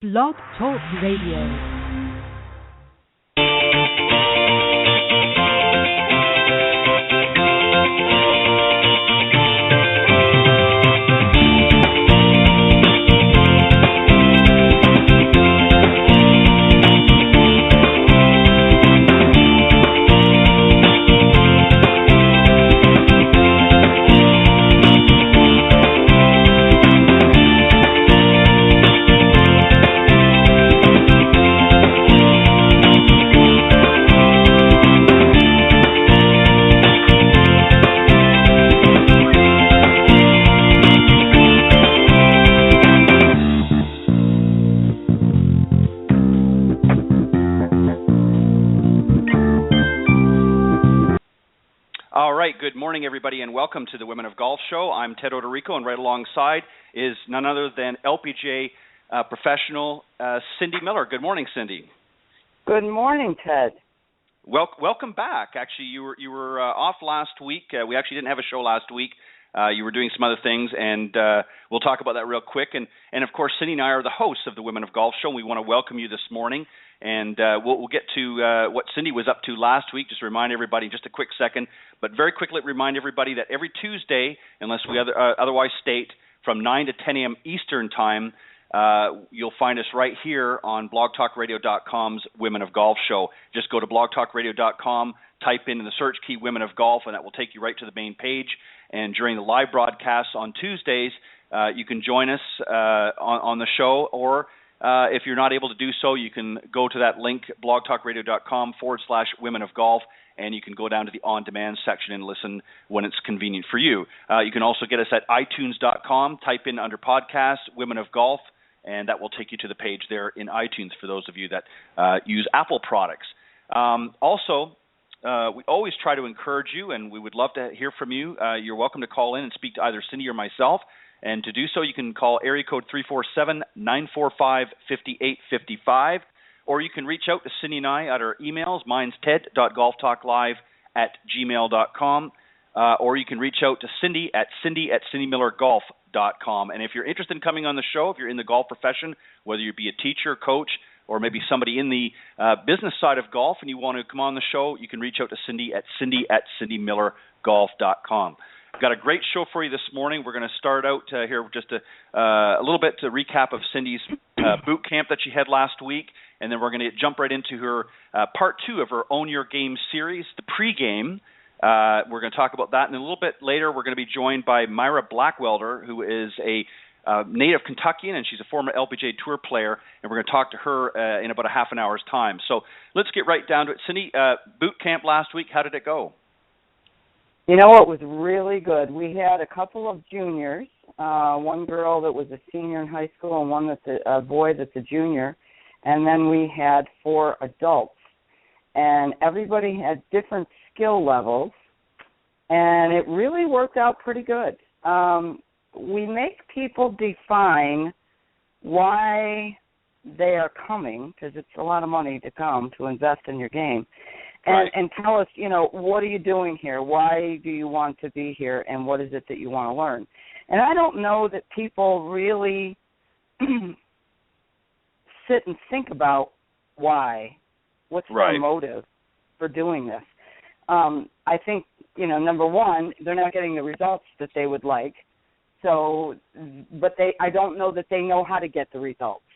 Blog Talk Radio. Good morning, everybody, and welcome to the Women of Golf Show. I'm Ted Odorico, and right alongside is none other than LPGA professional Cindy Miller. Good morning, Cindy. Good morning, Ted. Welcome back. Actually, you were off last week. We actually didn't have a show last week. You were doing some other things, and we'll talk about that real quick. And of course, Cindy and I are the hosts of the Women of Golf Show, and we want to welcome you this morning. And we'll get to what Cindy was up to last week, just to remind everybody, just a quick second. But very quickly remind everybody that every Tuesday, unless we otherwise state, from 9 to 10 a.m. Eastern Time, you'll find us right here on blogtalkradio.com's Women of Golf Show. Just go to blogtalkradio.com, type in the search key Women of Golf, and that will take you right to the main page. And during the live broadcasts on Tuesdays, you can join us on the show, or if you're not able to do so, you can go to that link, blogtalkradio.com/Women of Golf, and you can go down to the on-demand section and listen when it's convenient for you. You can also get us at itunes.com, type in under podcast, Women of Golf, and that will take you to the page there in iTunes for those of you that use Apple products. Also, we always try to encourage you, and we would love to hear from you. You're welcome to call in and speak to either Cindy or myself. And to do so, you can call area code 347-945-5855, or you can reach out to Cindy and I at our emails. Mine's ted.golftalklive@gmail.com, or you can reach out to Cindy at cindymillergolf.com. And if you're interested in coming on the show, if you're in the golf profession, whether you be a teacher, coach, or maybe somebody in the business side of golf and you want to come on the show, you can reach out to Cindy at cindymillergolf.com. We've got a great show for you this morning. We're going to start out here with just a little bit to recap of Cindy's boot camp that she had last week, and then we're going to jump right into her part two of her Own Your Game series, the pregame. We're going to talk about that, and a little bit later we're going to be joined by Myra Blackwelder, who is a native Kentuckian, and she's a former LPGA Tour player, and we're going to talk to her in about a half an hour's time. So let's get right down to it. Cindy, boot camp last week, how did it go? You know, it was really good. We had a couple of juniors, one girl that was a senior in high school and one that's a boy that's a junior, and then we had 4 adults. And everybody had different skill levels, and it really worked out pretty good. We make people define why they are coming, because it's a lot of money to come to invest in your game. And tell us, you know, what are you doing here? Why do you want to be here? And what is it that you want to learn? And I don't know that people really sit and think about why. What's their motive for doing this? I think, you know, number one, they're not getting the results that they would like. So, but I don't know that they know how to get the results.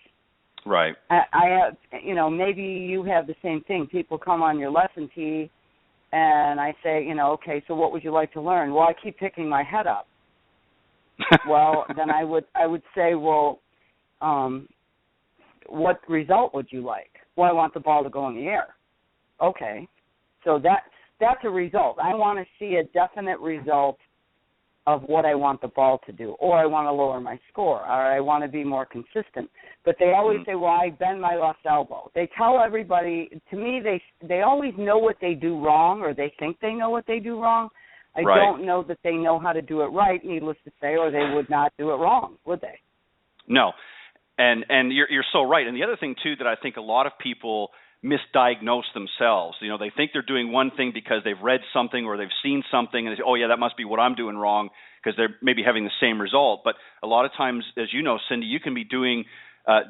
Right. I have, you know, maybe you have the same thing. People come on your lesson tee, and I say, you know, okay, so what would you like to learn? Well, I keep picking my head up. Well, then I would say, well, what result would you like? Well, I want the ball to go in the air. Okay, so that's a result. I want to see a definite result of what I want the ball to do, or I want to lower my score, or I want to be more consistent. But they always say, well, I bend my left elbow. They tell everybody, to me, they always know what they do wrong, or they think they know what they do wrong. I don't know that they know how to do it right, needless to say, or they would not do it wrong, would they? No, and you're so right. And the other thing, too, that I think a lot of people misdiagnose themselves. You know, they think they're doing one thing because they've read something or they've seen something, and they say, oh, yeah, that must be what I'm doing wrong, because they're maybe having the same result. But a lot of times, as you know, Cindy, you can be doing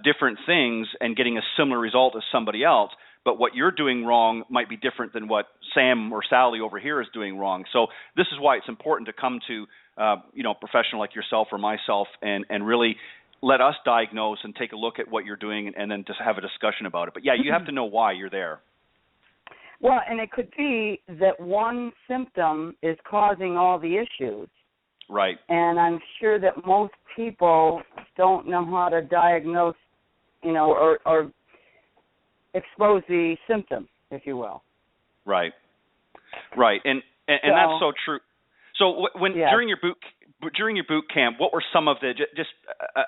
different things and getting a similar result as somebody else, but what you're doing wrong might be different than what Sam or Sally over here is doing wrong. So this is why it's important to come to a professional like yourself or myself and really let us diagnose and take a look at what you're doing and then just have a discussion about it. But, yeah, you have to know why you're there. Well, and it could be that one symptom is causing all the issues. Right. And I'm sure that most people don't know how to diagnose, or expose the symptom, if you will. Right. Right. And that's so true. So during your boot camp, what were some of the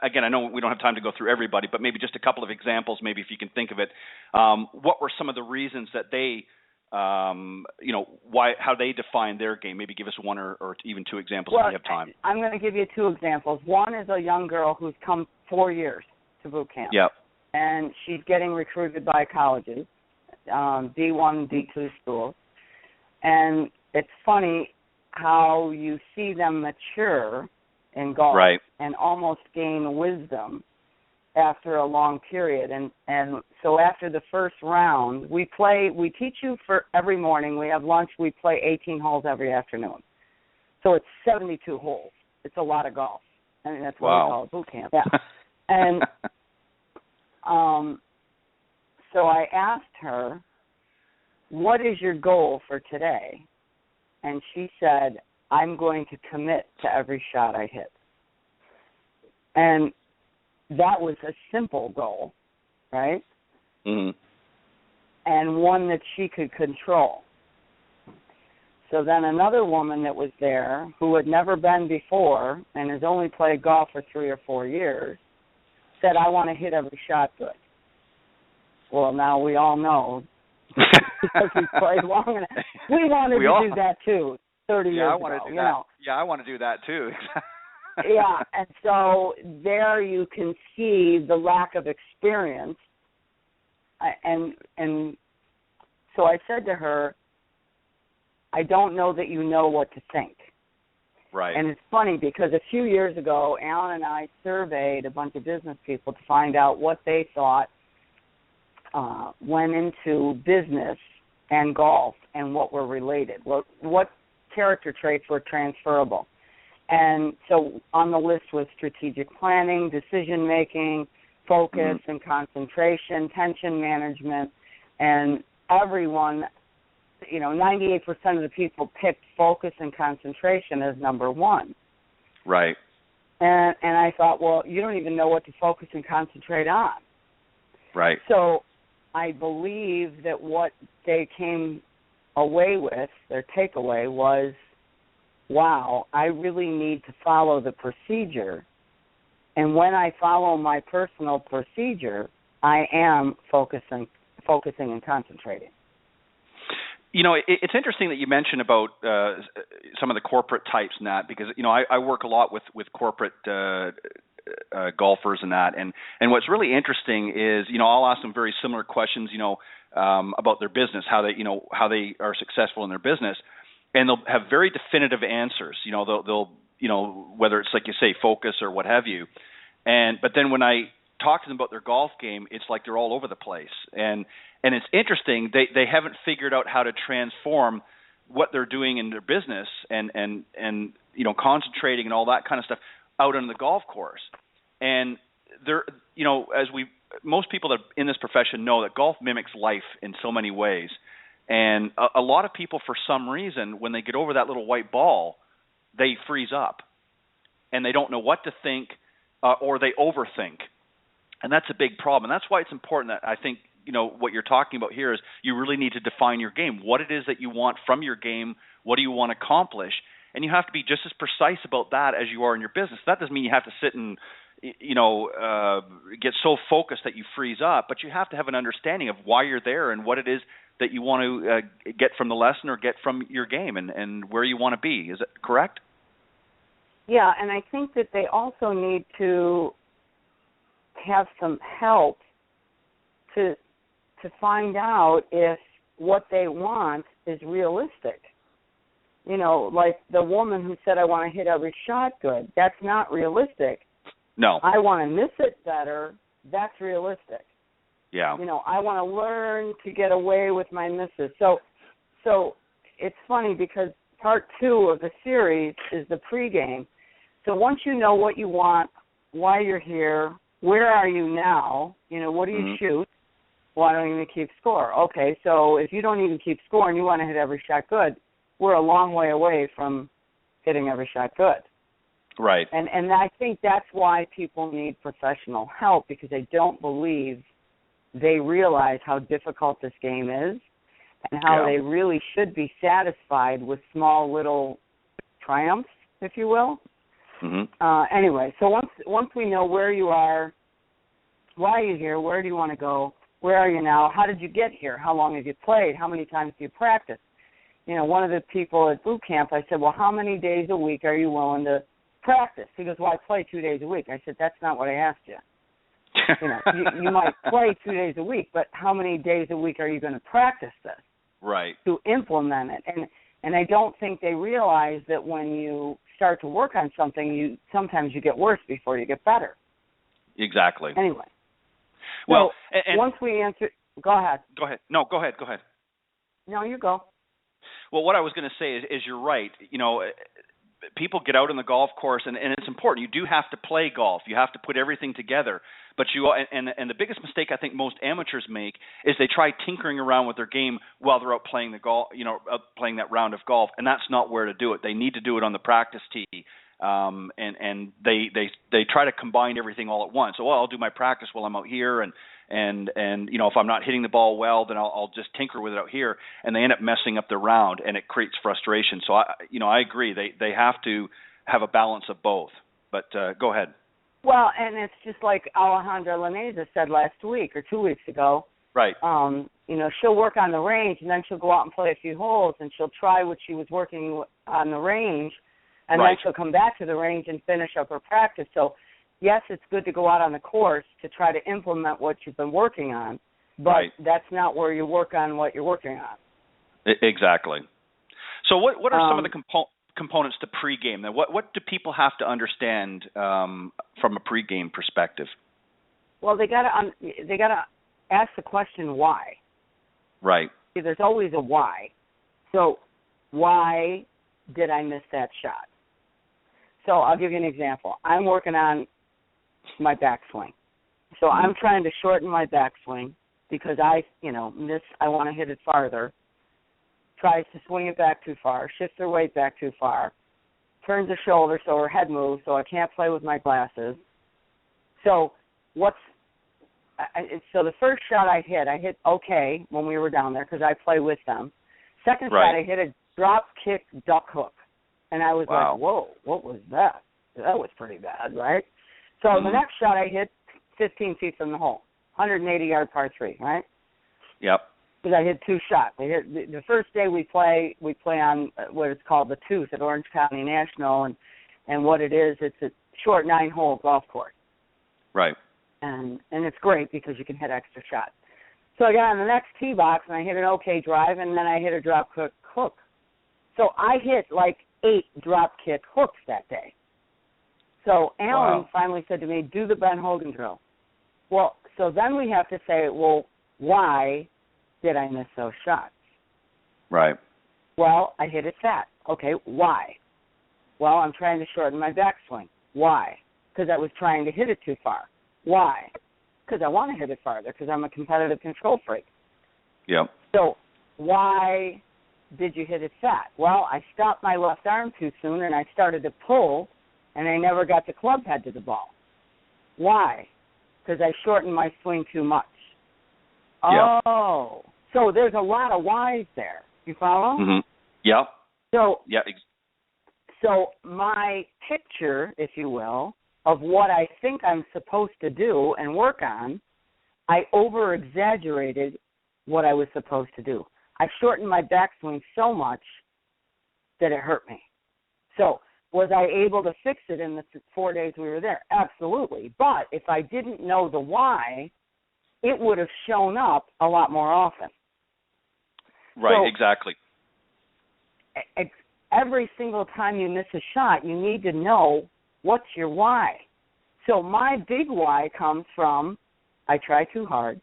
again, I know we don't have time to go through everybody, but maybe just a couple of examples, maybe if you can think of it. What were some of the reasons that they how they define their game? Maybe give us one or even two examples if you have time. I'm going to give you two examples. One is a young girl who's come 4 years to boot camp. Yep. And she's getting recruited by colleges, D1, D2 schools. And it's funny how you see them mature in golf right. and almost gain wisdom after a long period. And so after the first round, we teach you for every morning. We have lunch. We play 18 holes every afternoon. So it's 72 holes. It's a lot of golf. I mean, that's what we call it, boot camp. Yeah. And so I asked her, what is your goal for today? And she said, I'm going to commit to every shot I hit. And that was a simple goal, right? Mm-hmm. And one that she could control. So then another woman that was there who had never been before and has only played golf for 3 or 4 years said, I want to hit every shot good. Well, now we all know because we played long enough. We wanted to do that too 30 years ago. Yeah, I want to do that too. Yeah, and so there you can see the lack of experience. And so I said to her, I don't know that you know what to think. Right. And it's funny because a few years ago, Alan and I surveyed a bunch of business people to find out what they thought went into business and golf and what were related, what character traits were transferable. And so on the list was strategic planning, decision-making, focus and concentration, tension management, and everyone, 98% of the people picked focus and concentration as number one. Right. And I thought, well, you don't even know what to focus and concentrate on. Right. So I believe that what they came away with, their takeaway was, wow, I really need to follow the procedure. And when I follow my personal procedure, I am focusing and concentrating. It's interesting that you mentioned about some of the corporate types and that, because, I work a lot with corporate golfers and that. And what's really interesting is, I'll ask them very similar questions, about their business, how they are successful in their business. And they'll have very definitive answers. They'll whether it's like you say, focus or what have you. But then when I talk to them about their golf game, it's like they're all over the place. And it's interesting. They haven't figured out how to transform what they're doing in their business and concentrating and all that kind of stuff out on the golf course. And they're most people that are in this profession know that golf mimics life in so many ways. And a lot of people, for some reason, when they get over that little white ball, they freeze up. And they don't know what to think, or they overthink. And that's a big problem. And that's why it's important that I think, what you're talking about here is you really need to define your game, what it is that you want from your game, what do you want to accomplish. And you have to be just as precise about that as you are in your business. That doesn't mean you have to sit and get so focused that you freeze up, but you have to have an understanding of why you're there and what it is that you want to get from the lesson or get from your game and where you want to be. Is that correct? Yeah, and I think that they also need to have some help to find out if what they want is realistic. Like the woman who said, I want to hit every shot good. That's not realistic. No. I want to miss it better that's realistic. Yeah. I want to learn to get away with my misses. So it's funny because part 2 of the series is the pregame. So once you know what you want, why you're here, where are you now, what do you shoot? Well, I don't even keep score. Okay, so if you don't even keep score and you want to hit every shot good, we're a long way away from hitting every shot good. Right. And I think that's why people need professional help, because they don't believe they realize how difficult this game is and how they really should be satisfied with small little triumphs, if you will. Anyway, so once we know where you are, why are you here, where do you want to go, where are you now, how did you get here, how long have you played, how many times do you practice? One of the people at boot camp, I said, well, how many days a week are you willing to practice? He goes, well, I play 2 days a week. I said, that's not what I asked you. You might play 2 days a week, but how many days a week are you going to practice this? Right. To implement it. And I don't think they realize that when you start to work on something, sometimes you get worse before you get better. Exactly. Anyway. Well, so once we answer, go ahead. Go ahead. No, go ahead. No, you go. Well, what I was going to say is you're right. People get out on the golf course, and it's important. You do have to play golf. You have to put everything together. But and the biggest mistake I think most amateurs make is they try tinkering around with their game while they're out playing the golf, playing that round of golf, and that's not where to do it. They need to do it on the practice tee. And they try to combine everything all at once. So, well, I'll do my practice while I'm out here, and if I'm not hitting the ball well, then I'll just tinker with it out here, and they end up messing up the round, and it creates frustration. So I agree. They have to have a balance of both. But go ahead. Well, and it's just like Alejandra Laneza said last week or 2 weeks ago. Right. She'll work on the range, and then she'll go out and play a few holes, and she'll try what she was working on the range. And then she'll come back to the range and finish up her practice. So, yes, it's good to go out on the course to try to implement what you've been working on, but that's not where you work on what you're working on. Exactly. So what are some of the components to pregame? Then what do people have to understand from a pregame perspective? Well, they gotta ask the question why. Right. See, there's always a why. So, why did I miss that shot? So I'll give you an example. I'm working on my backswing. So I'm trying to shorten my backswing because I want to hit it farther. Tries to swing it back too far, shifts her weight back too far, turns her shoulder so her head moves so I can't play with my glasses. So so the first shot I hit okay when we were down there because I play with them. Second shot I hit a drop kick duck hook. And I was like, whoa, what was that? That was pretty bad, right? So the next shot I hit 15 feet from the hole, 180-yard par 3, right? Yep. Because I hit 2 shots. The first day we play on what is called the Tooth at Orange County National, and what it is, it's a short 9-hole golf course. Right. And it's great because you can hit extra shots. So I got on the next tee box, and I hit an okay drive, and then I hit a drop kick hook. So I hit like 8 drop kick hooks that day. So Alan finally said to me, do the Ben Hogan drill. Well, so then we have to say, well, why did I miss those shots? Right. Well, I hit it fat. Okay, why? Well, I'm trying to shorten my backswing. Why? Because I was trying to hit it too far. Why? Because I want to hit it farther because I'm a competitive control freak. Yep. So why did you hit it fat? Well, I stopped my left arm too soon, and I started to pull, and I never got the club head to the ball. Why? Because I shortened my swing too much. Yep. Oh, so there's a lot of whys there. You follow? Mm-hmm. Yep. So my picture, if you will, of what I think I'm supposed to do and work on, I over-exaggerated what I was supposed to do. I shortened my backswing so much that it hurt me. So was I able to fix it in the 4 days we were there? Absolutely. But if I didn't know the why, it would have shown up a lot more often. Right, so, exactly. Every single time you miss a shot, you need to know what's your why. So my big why comes from I try too hard,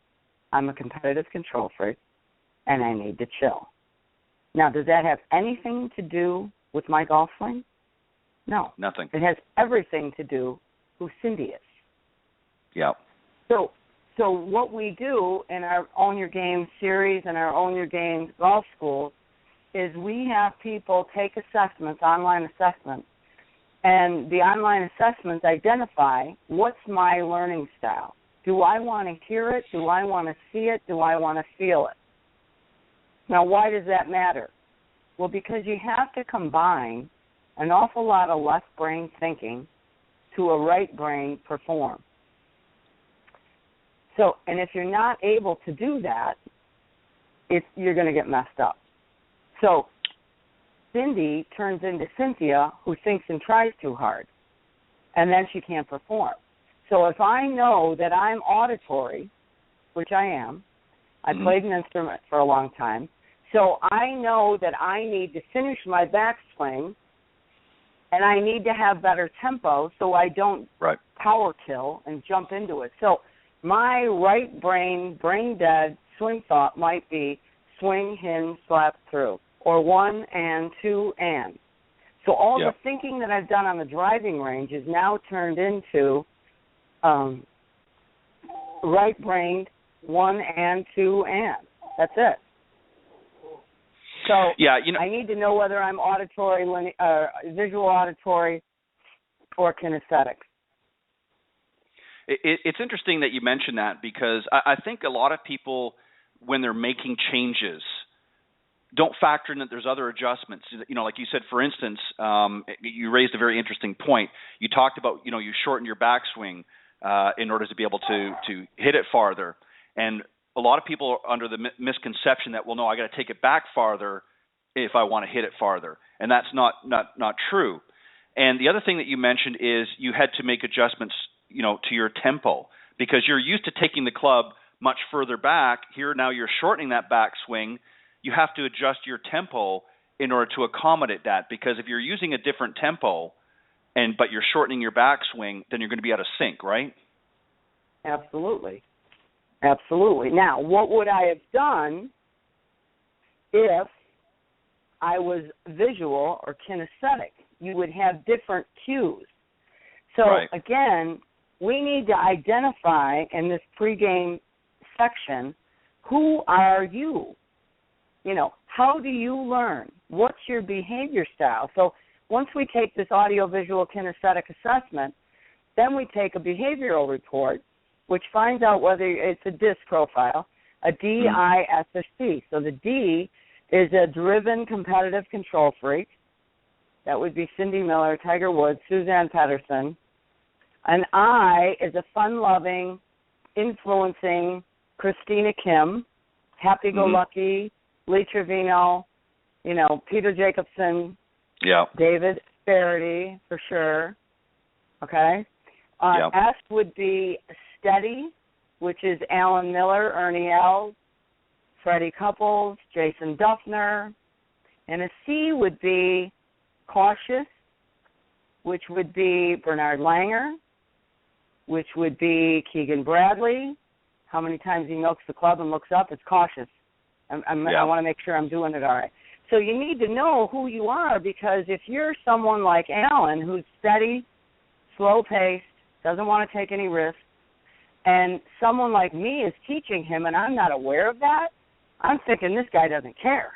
I'm a competitive control freak, and I need to chill. Now, does that have anything to do with my golf swing? No. Nothing. It has everything to do with who Cindy is. Yeah. So what we do in our Own Your Game series and our Own Your Game golf schools is we have people take assessments, online assessments, and the online assessments identify what's my learning style. Do I want to hear it? Do I want to see it? Do I want to feel it? Now, why does that matter? Well, because you have to combine an awful lot of left brain thinking to a right brain perform. So, and if you're not able to do that, you're going to get messed up. So, Cindy turns into Cynthia, who thinks and tries too hard, and then she can't perform. So if I know that I'm auditory, which I am, I played an instrument for a long time, so I know that I need to finish my backswing, and I need to have better tempo so I don't power kill and jump into it. So my right brain dead swing thought might be swing, hinge, slap through, or 1 and 2 and. So all the thinking that I've done on the driving range is now turned into right-brained 1 and 2 and. That's it. So I need to know whether I'm auditory, visual auditory, or kinesthetic. It's interesting that you mentioned that because I think a lot of people, when they're making changes, don't factor in that there's other adjustments. You know, like you said, for instance, you raised a very interesting point. You talked about, you shorten your backswing in order to be able to hit it farther. And a lot of people are under the misconception that, well, no, I got to take it back farther if I want to hit it farther. And that's not true. And the other thing that you mentioned is you had to make adjustments, to your tempo because you're used to taking the club much further back. Here now you're shortening that backswing. You have to adjust your tempo in order to accommodate that because if you're using a different tempo but you're shortening your backswing, then you're going to be out of sync, right? Absolutely. Now, what would I have done if I was visual or kinesthetic? You would have different cues. So, again, we need to identify in this pregame section, who are you? How do you learn? What's your behavior style? So once we take this audio-visual kinesthetic assessment, then we take a behavioral report, which finds out whether it's a DISC profile, a D-I-S-S-C. So the D is a driven competitive control freak. That would be Cindy Miller, Tiger Woods, Suzanne Pedersen. An I is a fun-loving, influencing Christina Kim, happy-go-lucky, Lee Trevino, Peter Jacobson, David Sparity, for sure. Okay? S would be steady, which is Alan Miller, Ernie Els, Freddie Couples, Jason Duffner. And a C would be cautious, which would be Bernard Langer, which would be Keegan Bradley. How many times he milks the club and looks up, it's cautious. I want to make sure I'm doing it all right. So you need to know who you are because if you're someone like Alan who's steady, slow-paced, doesn't want to take any risks, and someone like me is teaching him and I'm not aware of that, I'm thinking this guy doesn't care.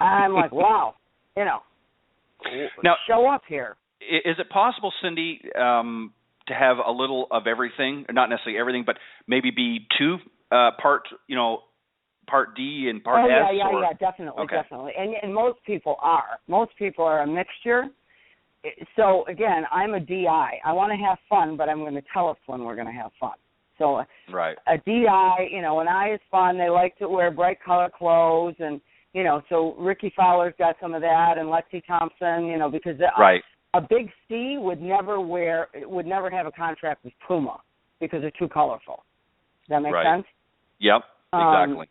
I'm like, wow, now, show up here. Is it possible, Cindy, to have a little of everything, not necessarily everything, but maybe be two part D and part S? Yeah, definitely. And most people are. Most people are a mixture. So, again, I'm a DI. I want to have fun, but I'm going to tell us when we're going to have fun. So a DI, an I is fun. They like to wear bright color clothes. And, so Ricky Fowler's got some of that and Lexi Thompson, because a big C would never have a contract with Puma because they're too colorful. Does that make sense? Yep, exactly.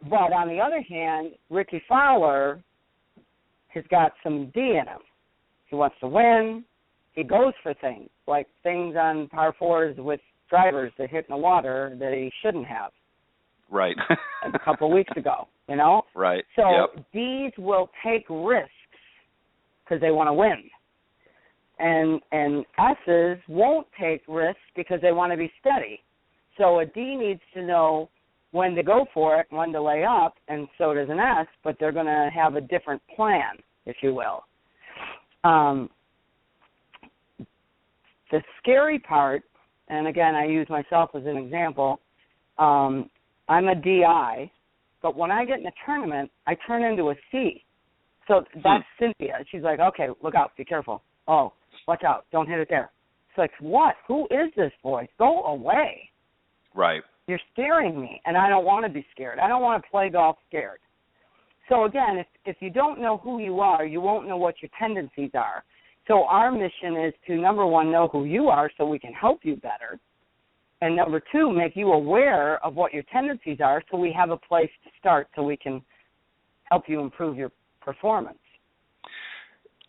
But on the other hand, Ricky Fowler has got some D in him. He wants to win. He goes for things, like things on par fours with drivers that hit in the water that he shouldn't have. Right. A couple of weeks ago, you know? Right. So yep. Ds will take risks because they want to win. And S's won't take risks because they want to be steady. So a D needs to know when to go for it, when to lay up, and so does an S, but they're going to have a different plan, if you will. The scary part, and again, I use myself as an example, I'm a DI, but when I get in a tournament, I turn into a C. So that's Cynthia. She's like, okay, look out, be careful. Oh, watch out, don't hit it there. It's like, what? Who is this voice? Go away. Right. You're scaring me, and I don't want to be scared. I don't want to play golf scared. So again, if you don't know who you are, you won't know what your tendencies are. So our mission is to, number one, know who you are so we can help you better. And number two, make you aware of what your tendencies are so we have a place to start so we can help you improve your performance.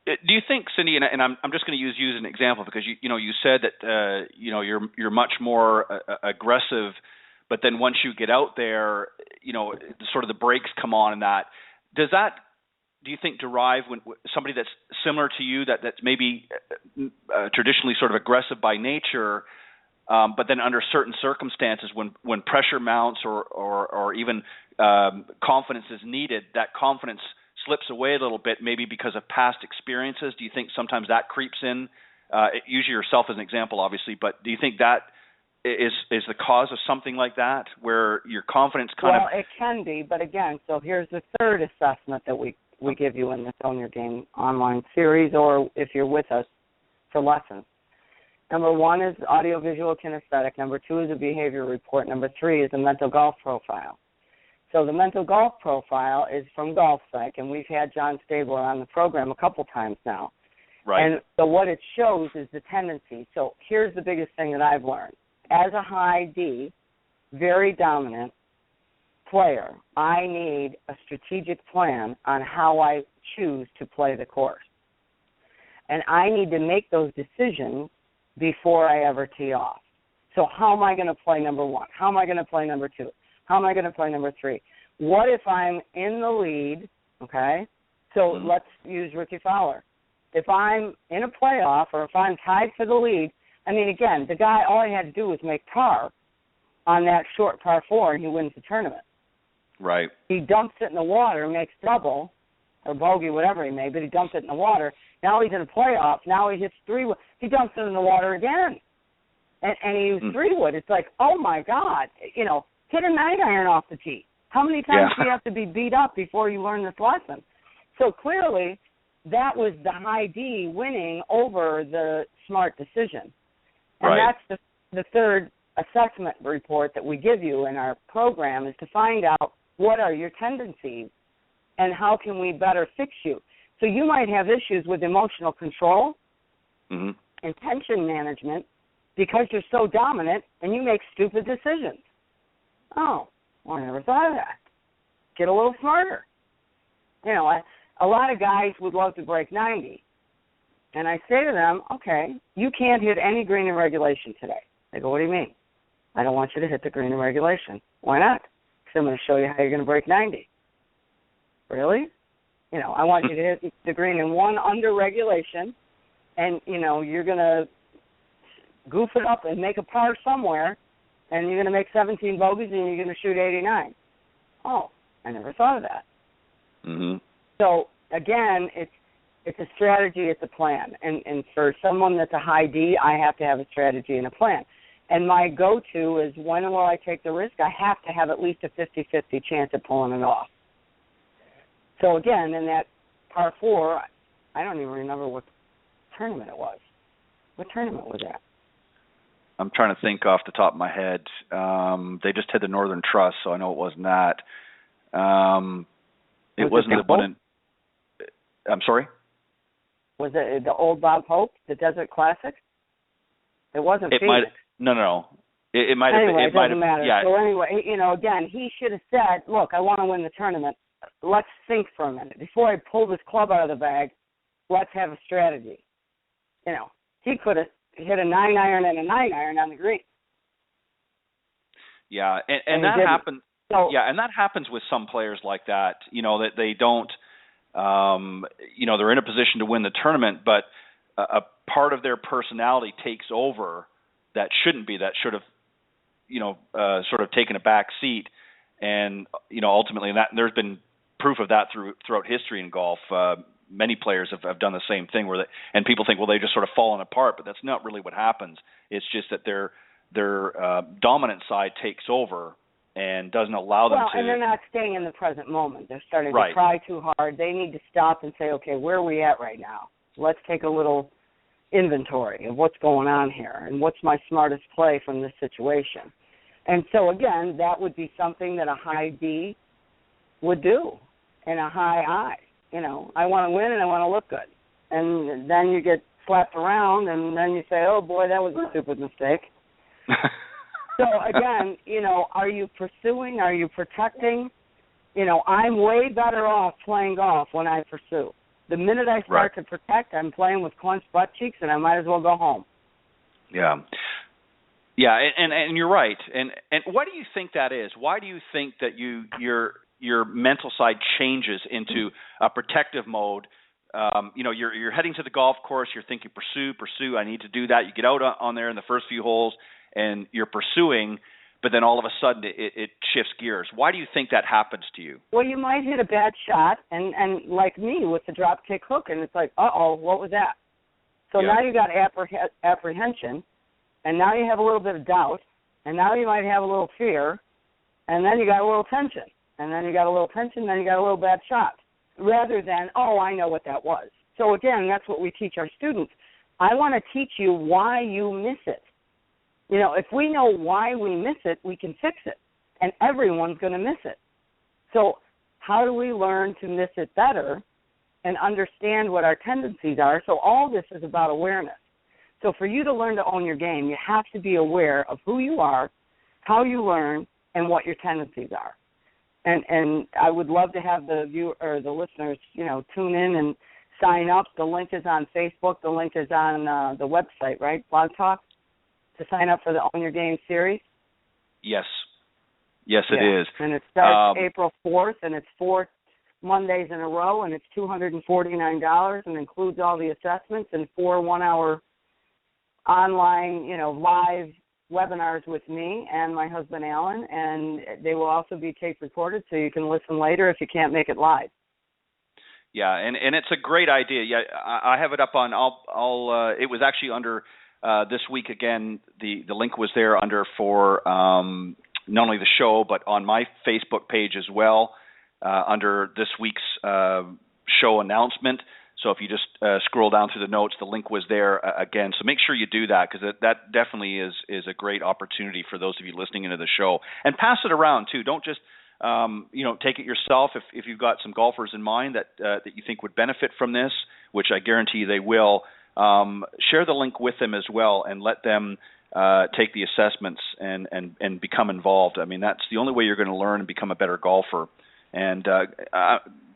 Do you think, Cindy, and I'm just going to use you as an example because you said that you're much more aggressive, but then once you get out there, sort of the brakes come on and that. Do you think derive when somebody that's similar to you that's maybe traditionally sort of aggressive by nature, but then under certain circumstances when pressure mounts or even confidence is needed, that confidence slips away a little bit, maybe because of past experiences? Do you think sometimes that creeps in? Use yourself as an example, obviously, but do you think that is the cause of something like that, where your confidence Well, it can be, but again, so here's the third assessment that we give you in this Own Your Game online series, or if you're with us for lessons. Number one is audiovisual kinesthetic. Number two is a behavior report. Number three is a mental golf profile. So the mental golf profile is from GolfSec, and we've had John Stabler on the program a couple times now. Right. And so what it shows is the tendency. So here's the biggest thing that I've learned. As a high D, very dominant player, I need a strategic plan on how I choose to play the course. And I need to make those decisions before I ever tee off. So how am I going to play number one? How am I going to play number two? How am I going to play number three? What if I'm in the lead, okay? So let's use Ricky Fowler. If I'm in a playoff or if I'm tied for the lead, I mean, again, the guy, all he had to do was make par on that short par four, and he wins the tournament. Right. He dumps it in the water, makes double, or bogey, whatever he made, but he dumps it in the water. Now he's in a playoff. Now he hits three-wood. He dumps it in the water again. And he used three-wood. It's like, oh, my God. Hit a 9-iron off the tee. How many times do you have to be beat up before you learn this lesson? So clearly, that was the high D winning over the smart decision. And that's the third assessment report that we give you in our program, is to find out what are your tendencies and how can we better fix you. So you might have issues with emotional control and tension management because you're so dominant and you make stupid decisions. Oh, well, I never thought of that. Get a little smarter. A lot of guys would love to break 90. And I say to them, okay, you can't hit any green in regulation today. They go, what do you mean? I don't want you to hit the green in regulation. Why not? Because I'm going to show you how you're going to break 90. Really? I want you to hit the green in one under regulation, and, you're going to goof it up and make a par somewhere, and you're going to make 17 bogeys, and you're going to shoot 89. Oh, I never thought of that. So, again, it's a strategy, it's a plan. And for someone that's a high D, I have to have a strategy and a plan. And my go-to is, when will I take the risk? I have to have at least a 50-50 chance of pulling it off. So, again, in that par 4, I don't even remember what tournament it was. What tournament was that? I'm trying to think off the top of my head. They just had the Northern Trust, so I know it wasn't that. It wasn't the one in... I'm sorry? Was it the old Bob Hope, the Desert Classic? It wasn't Phoenix. No. It might have been. Anyway, it doesn't matter. Yeah. So anyway, again, he should have said, look, I want to win the tournament. Let's think for a minute. Before I pull this club out of the bag, let's have a strategy. He could have hit a 9-iron and a 9-iron on the green. Yeah, and that happens. So, yeah, and that happens with some players like that. That they don't. They're in a position to win the tournament, but a part of their personality takes over that shouldn't be. That should have, sort of taken a back seat, and ultimately, there's been proof of that throughout history in golf. Many players have done the same thing and people think, well, they just sort of fallen apart, but that's not really what happens. It's just that their dominant side takes over and doesn't allow them to. Well, and they're not staying in the present moment. They're starting Right. to try too hard. They need to stop and say, okay, where are we at right now? Let's take a little inventory of what's going on here and what's my smartest play from this situation. And so, again, that would be something that a high D would do and a high I. I want to win and I want to look good. And then you get slapped around and then you say, oh, boy, that was a stupid mistake. So, again, are you pursuing? Are you protecting? I'm way better off playing golf when I pursue. The minute I start to protect, I'm playing with clenched butt cheeks and I might as well go home. Yeah. Yeah, and you're right. And why do you think that is? Why do you think that your mental side changes into a protective mode? You're heading to the golf course, you're thinking pursue, I need to do that. You get out on there in the first few holes and you're pursuing, but then all of a sudden it shifts gears. Why do you think that happens to you? Well, you might hit a bad shot, and like me with the drop kick hook, and it's like, uh-oh, what was that? So now you got apprehension, and now you have a little bit of doubt, and now you might have a little fear, and then you got a little tension, and then you got a little tension, then you got a little bad shot, rather than, oh, I know what that was. So, again, that's what we teach our students. I want to teach you why you miss it. If we know why we miss it, we can fix it, and everyone's going to miss it. So how do we learn to miss it better and understand what our tendencies are? So all this is about awareness. So for you to learn to own your game, you have to be aware of who you are, how you learn, and what your tendencies are. And I would love to have the listeners, tune in and sign up. The link is on Facebook. The link is on the website, right? Blog Talk, to sign up for the Own Your Game series. Yes. Yes, it is. And it starts April 4th, and it's 4 Mondays in a row, and it's $249 and includes all the assessments and 4 one-hour online, live webinars with me and my husband, Alan, and they will also be tape recorded so you can listen later if you can't make it live. Yeah, and it's a great idea. Yeah, I have it up on. It was actually under this week again. The link was there under for not only the show but on my Facebook page as well under this week's show announcement. So if you just scroll down through the notes, the link was there again. So make sure you do that because that definitely is a great opportunity for those of you listening into the show. And pass it around too. Don't just take it yourself. If you've got some golfers in mind that you think would benefit from this, which I guarantee they will, share the link with them as well and let them take the assessments and become involved. I mean, that's the only way you're going to learn and become a better golfer. And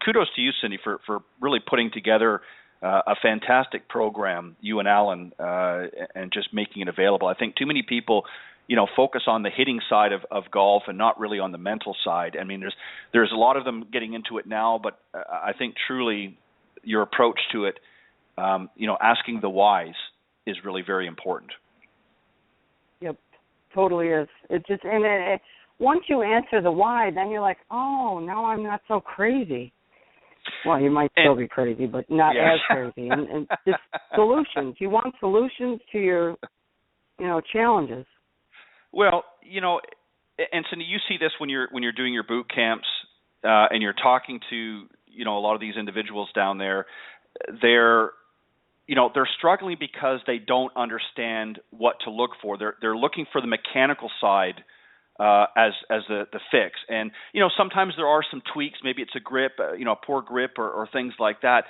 kudos to you, Cindy, for really putting together a fantastic program, you and Alan, and just making it available. I think too many people, focus on the hitting side of golf and not really on the mental side. I mean, there's a lot of them getting into it now, but I think truly your approach to it, asking the whys is really very important. Yep, totally is. It just once you answer the why, then you're like, oh, now I'm not so crazy. Well, you might still be crazy, but not as crazy. And just solutions. You want solutions to your, challenges. Well, and Cindy, you see this when you're doing your boot camps and you're talking to, a lot of these individuals down there. They're struggling because they don't understand what to look for. They're looking for the mechanical side as the fix. And, sometimes there are some tweaks. Maybe it's a grip, a poor grip or things like that.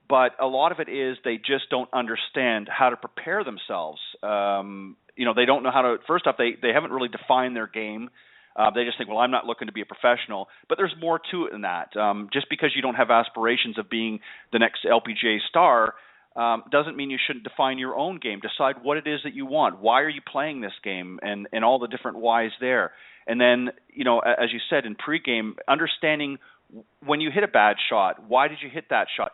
But a lot of it is they just don't understand how to prepare themselves. They don't know how to – first off, they haven't really defined their game. They just think, well, I'm not looking to be a professional. But there's more to it than that. Just because you don't have aspirations of being the next LPGA star doesn't mean you shouldn't define your own game. Decide what it is that you want. Why are you playing this game, and all the different whys there. And then, as you said in pregame, understanding when you hit a bad shot, why did you hit that shot?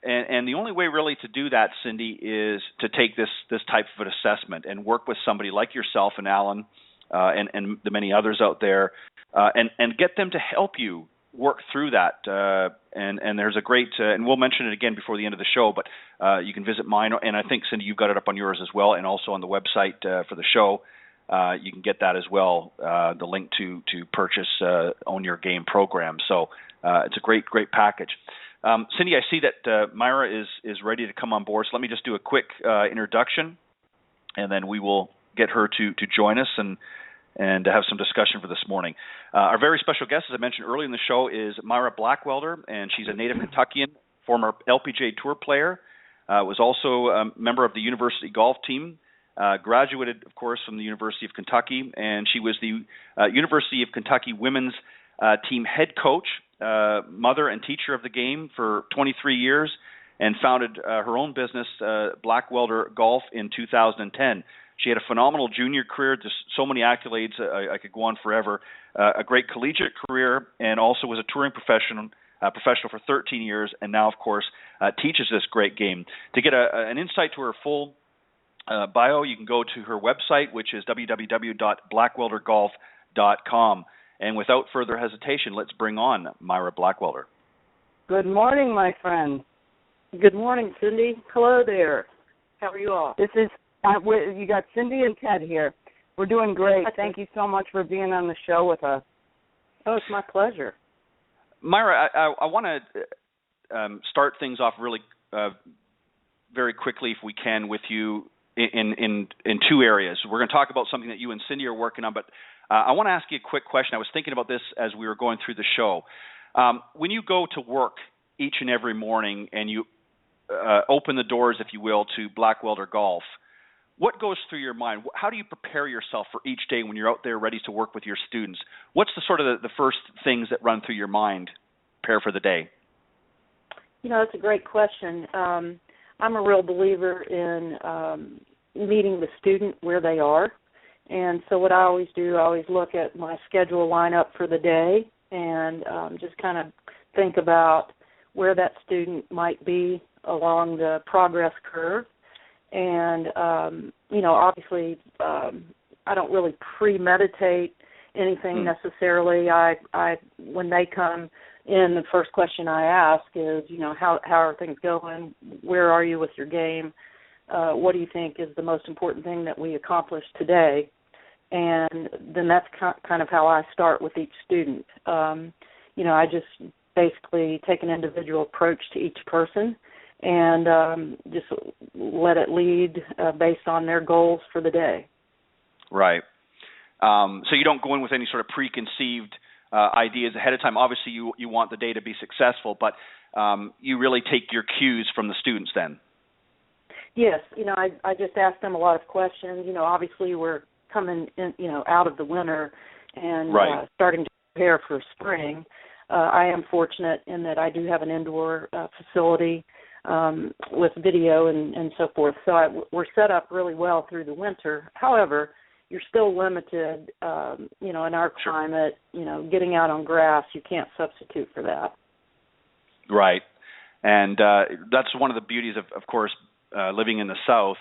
And the only way really to do that, Cindy, is to take this type of an assessment and work with somebody like yourself and Alan and the many others out there, and get them to help you work through that. And there's a great, and we'll mention it again before the end of the show, but you can visit mine, and I think, Cindy, you've got it up on yours as well, and also on the website for the show. You can get that as well, the link to purchase Own Your Game program. So it's a great package. Cindy, I see that Myra is ready to come on board, so let me just do a quick introduction, and then we will get her to join us and have some discussion for this morning. Our very special guest, as I mentioned earlier in the show, is Myra Blackwelder, and she's a native Kentuckian, former LPGA Tour player, was also a member of the university golf team, graduated, of course, from the University of Kentucky, and she was the University of Kentucky women's team head coach, mother and teacher of the game for 23 years, and founded her own business, Blackwelder Golf, in 2010. She had a phenomenal junior career, just so many accolades. I could go on forever. A great collegiate career, and also was a touring professional for 13 years, and now, of course, teaches this great game. To get an insight to her full bio, you can go to her website, which is www.blackweldergolf.com. And without further hesitation, let's bring on Myra Blackwelder. Good morning, my friend. Good morning, Cindy. Hello there. How are you all? This is you got Cindy and Ted here. We're doing great. Thank you so much for being on the show with us. Oh, it's my pleasure. Myra, I want to start things off really very quickly, if we can, with you in two areas. We're going to talk about something that you and Cindy are working on, but I want to ask you a quick question. I was thinking about this as we were going through the show. When you go to work each and every morning and you open the doors, if you will, to Blackwelder Golf, what goes through your mind? How do you prepare yourself for each day when you're out there ready to work with your students? What's the sort of the first things that run through your mind, prepare for the day? That's a great question. I'm a real believer in meeting the student where they are. And so what I always do, I always look at my schedule lineup for the day and just kind of think about where that student might be along the progress curve. And, obviously I don't really premeditate anything necessarily. When they come in, the first question I ask is, how are things going? Where are you with your game? What do you think is the most important thing that we accomplished today? And then that's kind of how I start with each student. I just basically take an individual approach to each person and just let it lead based on their goals for the day. Right. So you don't go in with any sort of preconceived ideas ahead of time. Obviously, you want the day to be successful, but you really take your cues from the students then. Yes. I just ask them a lot of questions. Obviously we're coming in, out of the winter and starting to prepare for spring. I am fortunate in that I do have an indoor facility with video and so forth. So we're set up really well through the winter. However, you're still limited, in our climate, getting out on grass, you can't substitute for that. Right. And that's one of the beauties of course, living in the South,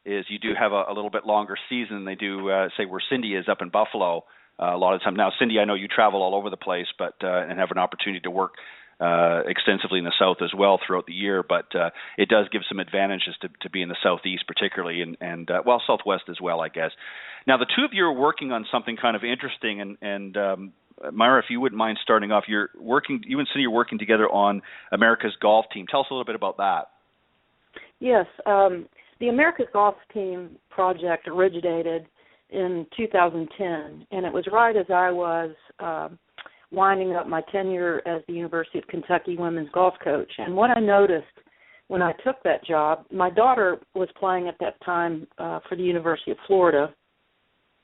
is you do have a little bit longer season than they do, say, where Cindy is up in Buffalo a lot of the time. Now, Cindy, I know you travel all over the place, but and have an opportunity to work extensively in the South as well throughout the year, but it does give some advantages to be in the Southeast particularly, and Southwest as well, I guess. Now, the two of you are working on something kind of interesting, and Myra, if you wouldn't mind starting off, you and Cindy are working together on America's Golf Team. Tell us a little bit about that. Yes, the America's Golf Team project originated in 2010, and it was right as I was winding up my tenure as the University of Kentucky women's golf coach. And what I noticed when I took that job, my daughter was playing at that time for the University of Florida,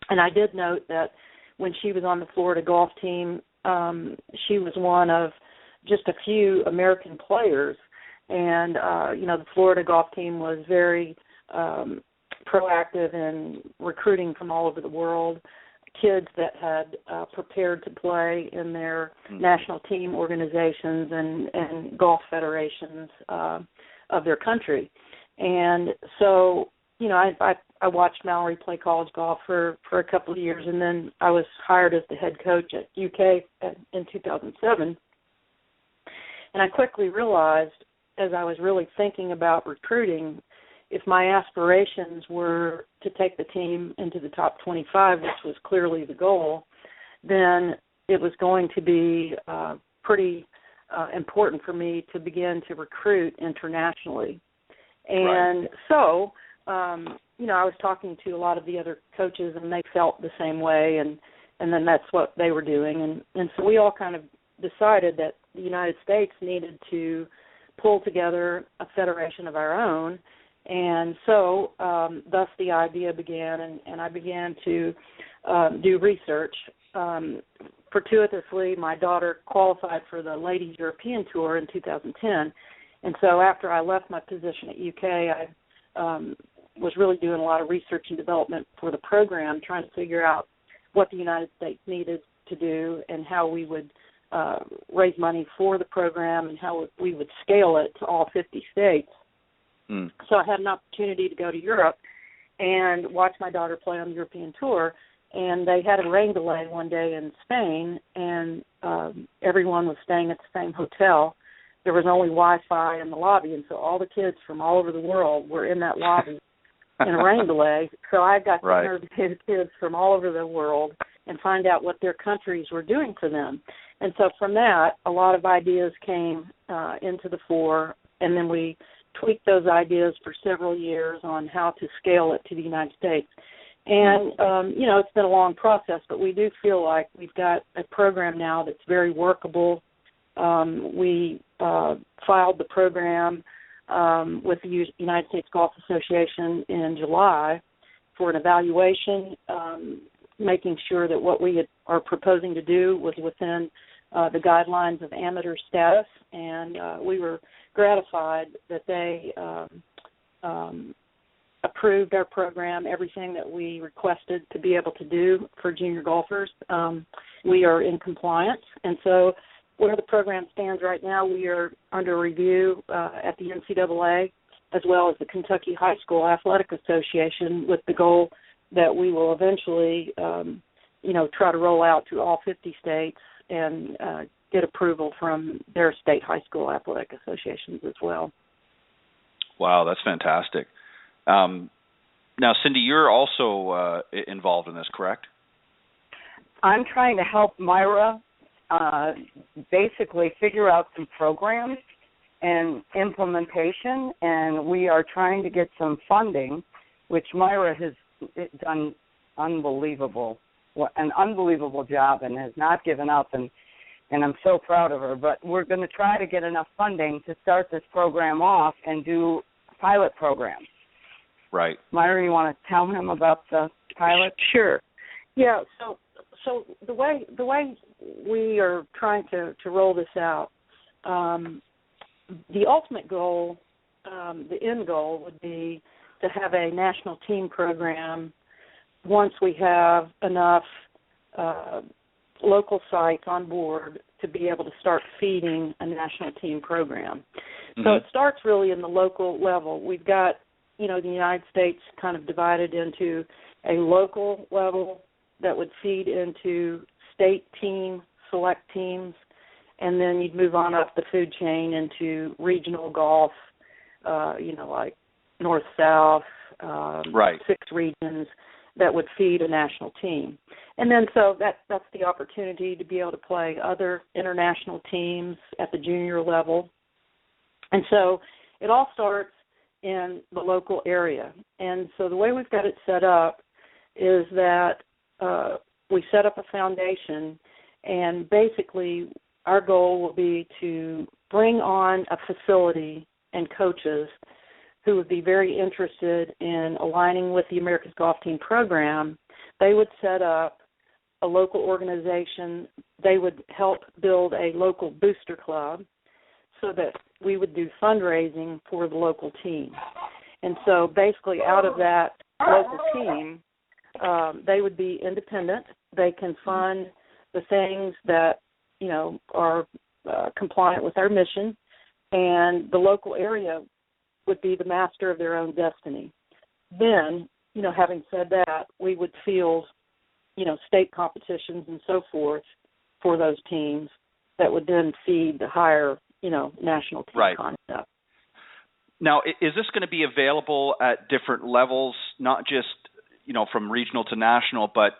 and I did note that when she was on the Florida golf team, she was one of just a few American players. And, the Florida golf team was very proactive in recruiting from all over the world, kids that had prepared to play in their national team organizations and golf federations of their country. And so, I watched Mallory play college golf for a couple of years, and then I was hired as the head coach at UK in 2007. And I quickly realized, as I was really thinking about recruiting, if my aspirations were to take the team into the top 25, which was clearly the goal, then it was going to be pretty important for me to begin to recruit internationally. And so, I was talking to a lot of the other coaches, and they felt the same way, and then that's what they were doing. And so we all kind of decided that the United States needed to pull together a federation of our own. And so thus the idea began, and I began to do research. Fortuitously, my daughter qualified for the Ladies European Tour in 2010. And so after I left my position at UK, I was really doing a lot of research and development for the program, trying to figure out what the United States needed to do and how we would raise money for the program and how we would scale it to all 50 states. So I had an opportunity to go to Europe and watch my daughter play on the European Tour, and they had a rain delay one day in Spain, and everyone was staying at the same hotel. There was only Wi-Fi in the lobby, and so all the kids from all over the world were in that lobby in a rain delay. So I got to interview kids from all over the world and find out what their countries were doing for them. And so from that, a lot of ideas came into the fore, and then we tweaked those ideas for several years on how to scale it to the United States. And, it's been a long process, but we do feel like we've got a program now that's very workable. We filed the program with the United States Golf Association in July for an evaluation, making sure that what we are proposing to do was within the guidelines of amateur status, and we were gratified that they approved our program, everything that we requested to be able to do for junior golfers. We are in compliance, and so where the program stands right now, we are under review at the NCAA as well as the Kentucky High School Athletic Association with the goal that we will eventually, try to roll out to all 50 states and get approval from their state high school athletic associations as well. Wow, that's fantastic. Now, Cindy, you're also involved in this, correct? I'm trying to help Myra basically figure out some programs and implementation, and we are trying to get some funding, which Myra has done an unbelievable job and has not given up, and I'm so proud of her. But we're going to try to get enough funding to start this program off and do pilot programs. Right. Myra, you want to tell him about the pilot? Sure. Yeah. So the way we are trying to roll this out, the ultimate goal, the end goal would be to have a national team program once we have enough local sites on board to be able to start feeding a national team program. Mm-hmm. So it starts really in the local level. We've got, the United States kind of divided into a local level that would feed into state team, select teams, and then you'd move on up the food chain into regional golf, like north-south, 6 regions that would feed a national team. And then so that's the opportunity to be able to play other international teams at the junior level. And so it all starts in the local area. And so the way we've got it set up is that we set up a foundation, and basically our goal will be to bring on a facility and coaches who would be very interested in aligning with the America's Golf Team program. They would set up a local organization. They would help build a local booster club so that we would do fundraising for the local team. And so basically out of that local team, they would be independent. They can fund the things that, are compliant with our mission, and the local area would be the master of their own destiny. Then, having said that, we would field, state competitions and so forth for those teams that would then feed the higher, national team concept. Now, is this going to be available at different levels, not just, from regional to national, but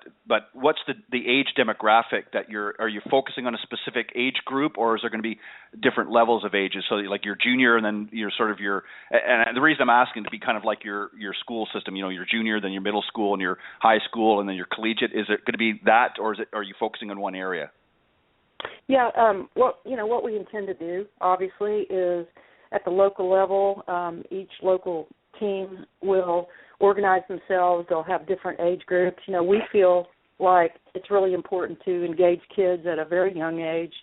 what's the age demographic that are you focusing on a specific age group, or is there going to be different levels of ages? So like your junior and then your sort of and the reason I'm asking to be kind of like your school system, your junior, then your middle school and your high school and then your collegiate, is it going to be that, or are you focusing on one area? Yeah, what we intend to do, obviously, is at the local level, each local team will organize themselves. They'll have different age groups. We feel like it's really important to engage kids at a very young age,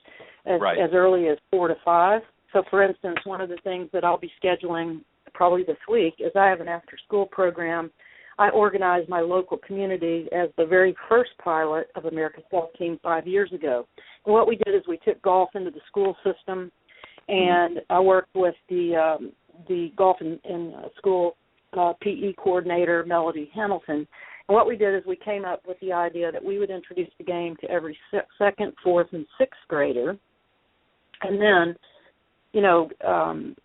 as early as 4 to 5. So, for instance, one of the things that I'll be scheduling probably this week is I have an after-school program. I organized my local community as the very first pilot of America's Golf Team 5 years ago. And what we did is we took golf into the school system, and I worked with the golf in school PE coordinator, Melody Hamilton. And what we did is we came up with the idea that we would introduce the game to every second, fourth, and sixth grader, and then,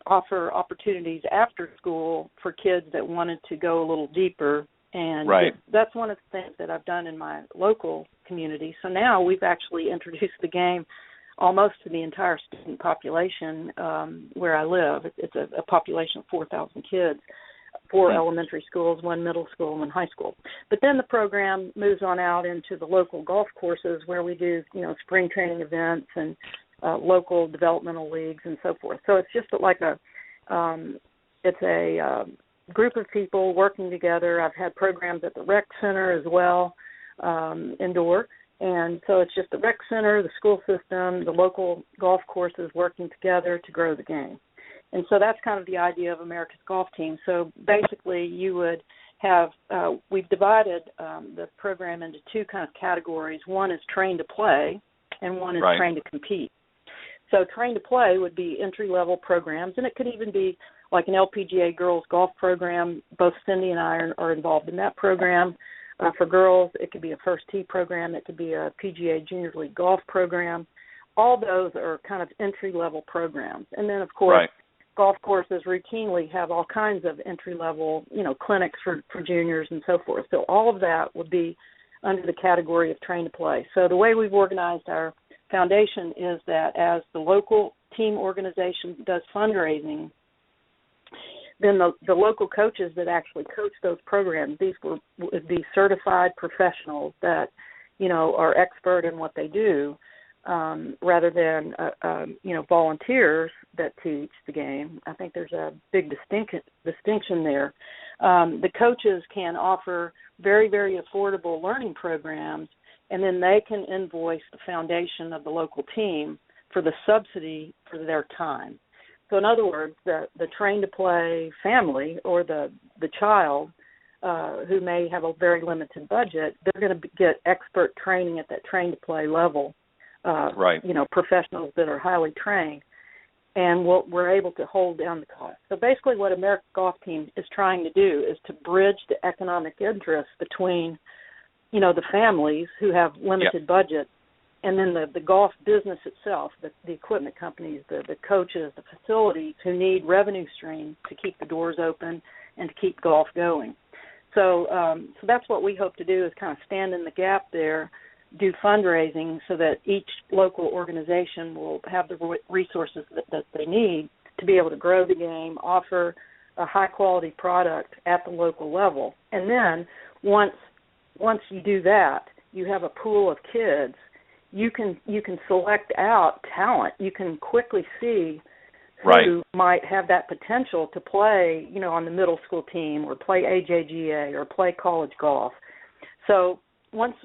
offer opportunities after school for kids that wanted to go a little deeper. And that's one of the things that I've done in my local community. So now we've actually introduced the game almost to the entire student population where I live. It's a population of 4,000 kids, 4 elementary schools, 1 middle school, and 1 high school. But then the program moves on out into the local golf courses where we do, spring training events and local developmental leagues and so forth. So it's just like a group of people working together. I've had programs at the rec center as well, indoor. And so it's just the rec center, the school system, the local golf courses working together to grow the game. And so that's kind of the idea of America's Golf Team. So basically you would have, we've divided the program into 2 kind of categories. One is train to play, and one is train to compete. So train to play would be entry-level programs, and it could even be like an LPGA girls golf program. Both Cindy and I are involved in that program. For girls, it could be a first tee program. It could be a PGA Junior League golf program. All those are kind of entry-level programs. And then, of course, golf courses routinely have all kinds of entry-level, clinics for juniors and so forth. So all of that would be under the category of train to play. So the way we've organized our foundation is that as the local team organization does fundraising, then the local coaches that actually coach those programs, these would be certified professionals that, are expert in what they do, rather than, volunteers that teach the game. I think there's a big distinction there. The coaches can offer very, very affordable learning programs, and then they can invoice the foundation of the local team for the subsidy for their time. So in other words, the train-to-play family or the child who may have a very limited budget, they're going to get expert training at that train-to-play level, professionals that are highly trained, and we're able to hold down the cost. So basically what America's Golf Team is trying to do is to bridge the economic interest between, the families who have limited budgets, and then the golf business itself, the equipment companies, the coaches, the facilities who need revenue streams to keep the doors open and to keep golf going. So that's what we hope to do, is kind of stand in the gap there, do fundraising so that each local organization will have the resources that they need to be able to grow the game, offer a high-quality product at the local level. And then once you do that, you have a pool of kids. You can select out talent. You can quickly see who might have that potential to play, on the middle school team or play AJGA or play college golf. So once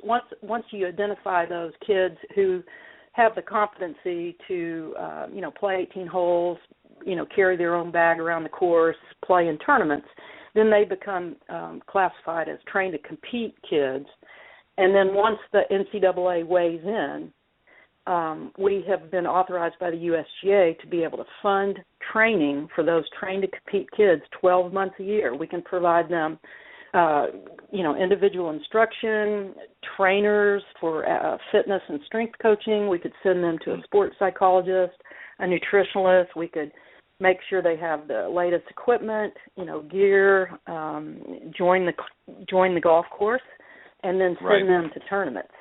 you identify those kids who have the competency to, play 18 holes, carry their own bag around the course, play in tournaments, then they become classified as trained to compete kids. And then once the NCAA weighs in, we have been authorized by the USGA to be able to fund training for those trained to compete kids 12 months a year. We can provide them, individual instruction, trainers for fitness and strength coaching. We could send them to a sports psychologist, a nutritionalist. We could make sure they have the latest equipment, gear, join the golf course, and then send them to tournaments.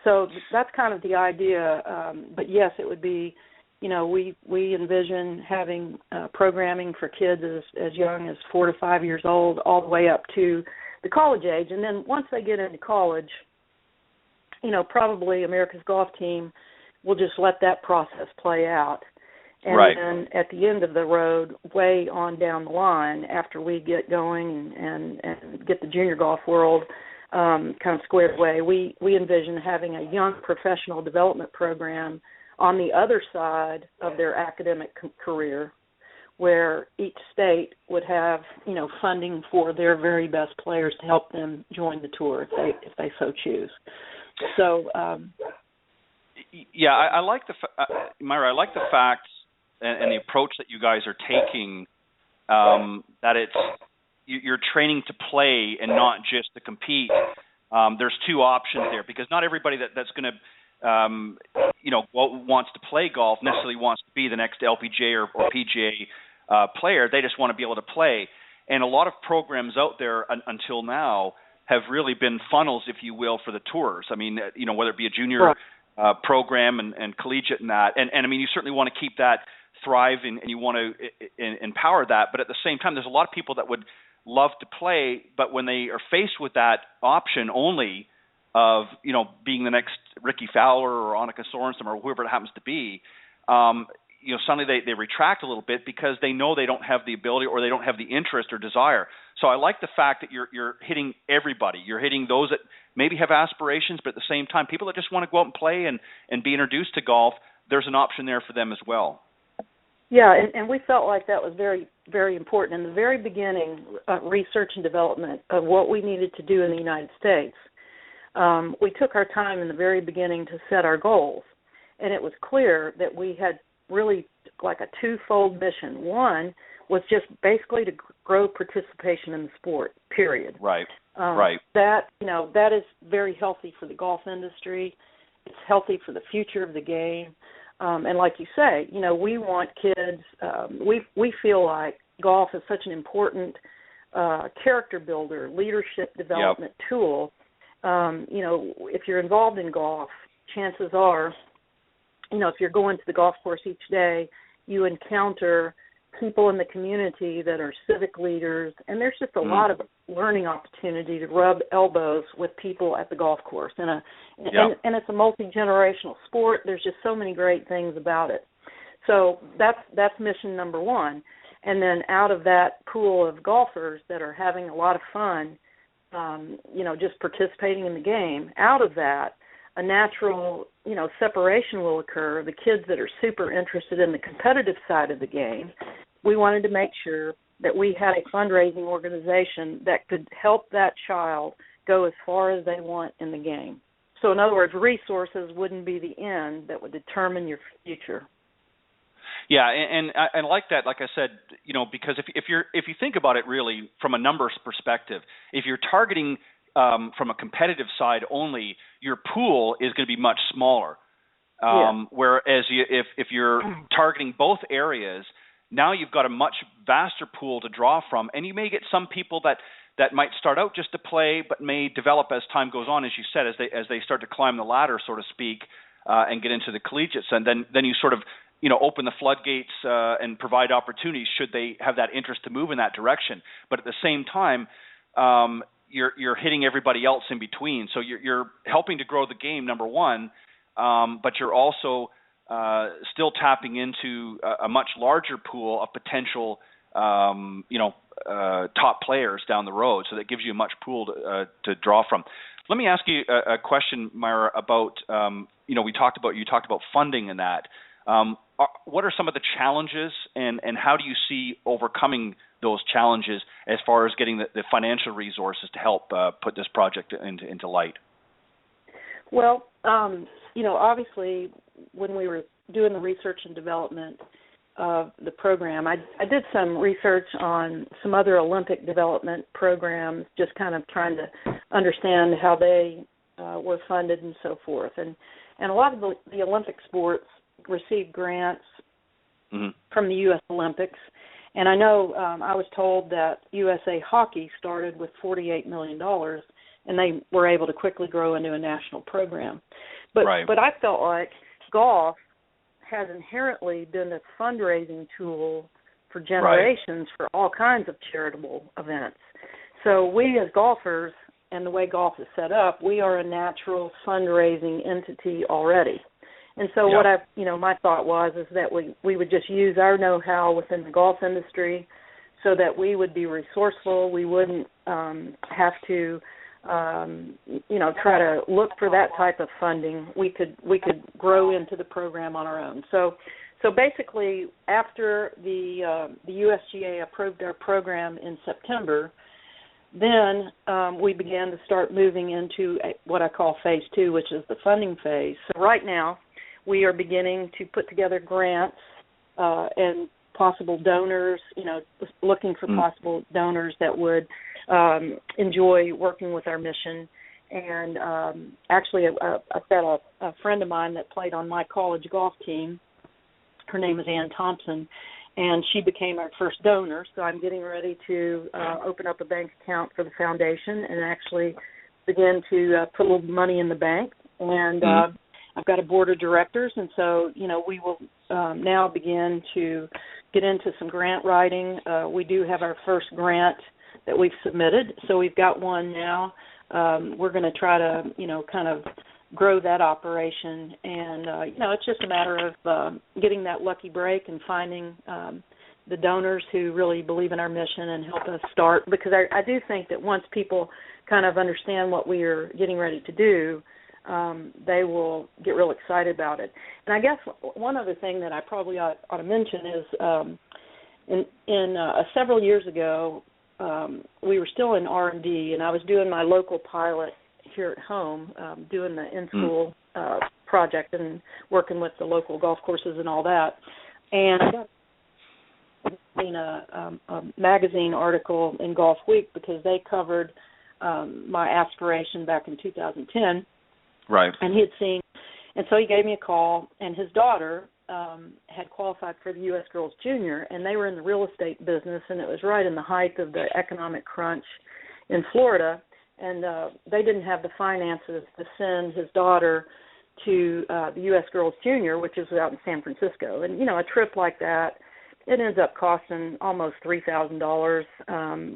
So that's kind of the idea. But yes, it would be, we envision having programming for kids as young as 4 to 5 years old, all the way up to the college age. And then once they get into college, probably America's Golf Team will just let that process play out. And then at the end of the road, way on down the line, after we get going and get the junior golf world kind of squared away, we envision having a young professional development program on the other side of their academic career, where each state would have, funding for their very best players to help them join the tour if they so choose. So, I like Myra. I like the fact and the approach that you guys are taking. That you're training to play and not just to compete. There's two options there, because not everybody that's going to wants to play golf necessarily wants to be the next LPGA or PGA player. They just want to be able to play. And a lot of programs out there until now have really been funnels, if you will, for the tours. I mean, whether it be a junior program and collegiate and that. And I mean, you certainly want to keep that thriving and you want to empower that. But at the same time, there's a lot of people that would love to play, but when they are faced with that option only of, being the next Ricky Fowler or Annika Sorensen or whoever it happens to be, suddenly they retract a little bit because they know they don't have the ability or they don't have the interest or desire. So I like the fact that you're hitting everybody. You're hitting those that maybe have aspirations, but at the same time, people that just want to go out and play and be introduced to golf, there's an option there for them as well. Yeah, and we felt like that was very, very important. In the very beginning, research and development of what we needed to do in the United States, we took our time in the very beginning to set our goals. And it was clear that we had really like a twofold mission. One was just basically to grow participation in the sport, period. Right. That is very healthy for the golf industry. It's healthy for the future of the game. And like you say, we want kids, we feel like golf is such an important character builder, leadership development tool. If you're involved in golf, chances are, if you're going to the golf course each day, you encounter people in the community that are civic leaders, and there's just a lot of learning opportunity to rub elbows with people at the golf course. And it's a multi-generational sport. There's just so many great things about it. So that's mission number one. And then out of that pool of golfers that are having a lot of fun, just participating in the game, out of that, a natural, separation will occur. The kids that are super interested in the competitive side of the game, we wanted to make sure that we had a fundraising organization that could help that child go as far as they want in the game. So in other words, resources wouldn't be the end that would determine your future. Yeah, and I like that. Like I said, because if you think about it really from a numbers perspective, if you're targeting from a competitive side only, your pool is going to be much smaller. Whereas if you're targeting both areas, now you've got a much vaster pool to draw from, and you may get some people that might start out just to play, but may develop as time goes on, as you said, as they start to climb the ladder, so to speak, and get into the collegiates, and then you sort of open the floodgates and provide opportunities should they have that interest to move in that direction. But at the same time, you're hitting everybody else in between, so you're helping to grow the game, number one, but you're also still tapping into a much larger pool of potential, top players down the road. So that gives you a much pool to draw from. Let me ask you a question, Myra, about you talked about funding and that. What are some of the challenges, and how do you see overcoming those challenges as far as getting the financial resources to help put this project into light? Well, obviously, when we were doing the research and development of the program, I did some research on some other Olympic development programs, just kind of trying to understand how they were funded and so forth. And a lot of the Olympic sports receive grants from the U.S. Olympics. And I know I was told that USA Hockey started with $48 million, and they were able to quickly grow into a national program. But I felt like golf has inherently been a fundraising tool for generations for all kinds of charitable events. So we as golfers, and the way golf is set up, we are a natural fundraising entity already. And so what my thought was is that we would just use our know-how within the golf industry so that we would be resourceful. We wouldn't have to, try to look for that type of funding. We could grow into the program on our own. So basically, after the USGA approved our program in September, then we began to start moving into what I call phase 2, which is the funding phase. So right now, we are beginning to put together grants and possible donors, looking for possible donors that would enjoy working with our mission. And actually, I've got a friend of mine that played on my college golf team. Her name is Ann Thompson, and she became our first donor. So I'm getting ready to open up a bank account for the foundation and actually begin to put a little money in the bank. And I've got a board of directors, and so, we will now begin to get into some grant writing. We do have our first grant that we've submitted, so we've got one now. We're going to try to, kind of grow that operation, and, it's just a matter of getting that lucky break and finding the donors who really believe in our mission and help us start, because I do think that once people kind of understand what we are getting ready to do, they will get real excited about it. And I guess one other thing that I probably ought to mention is several years ago, we were still in R&D, and I was doing my local pilot here at home, doing the in-school project and working with the local golf courses and all that. And I got a magazine article in Golf Week because they covered my aspiration back in 2010. Right. And he had seen, and so he gave me a call, and his daughter had qualified for the U.S. Girls Junior, and they were in the real estate business, and it was right in the height of the economic crunch in Florida, and they didn't have the finances to send his daughter to the U.S. Girls Junior, which is out in San Francisco. And, a trip like that, it ends up costing almost $3,000.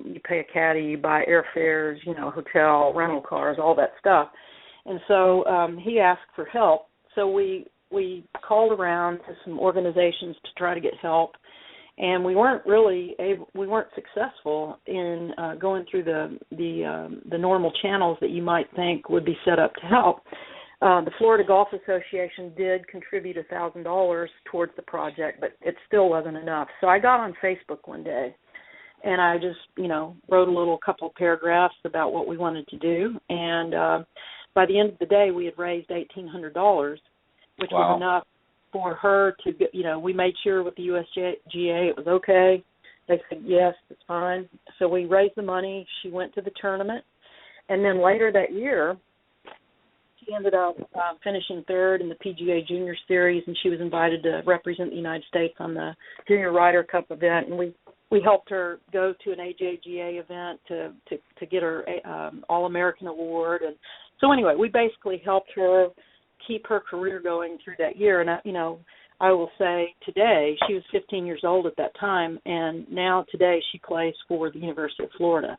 You pay a caddy, you buy airfares, hotel, rental cars, all that stuff. And so he asked for help. So we called around to some organizations to try to get help, and we weren't successful in going through the normal channels that you might think would be set up to help. The Florida Golf Association did contribute $1,000 towards the project, but it still wasn't enough. So I got on Facebook one day, and I just wrote a couple of paragraphs about what we wanted to do, and by the end of the day, we had raised $1,800, which was enough for her to get, we made sure with the USGA it was okay. They said, yes, it's fine. So we raised the money. She went to the tournament. And then later that year, she ended up finishing third in the PGA Junior Series, and she was invited to represent the United States on the Junior Ryder Cup event. And we helped her go to an AJGA event to get her All-American Award. And so anyway, we basically helped her keep her career going through that year. And, I will say today, she was 15 years old at that time, and now today she plays for the University of Florida.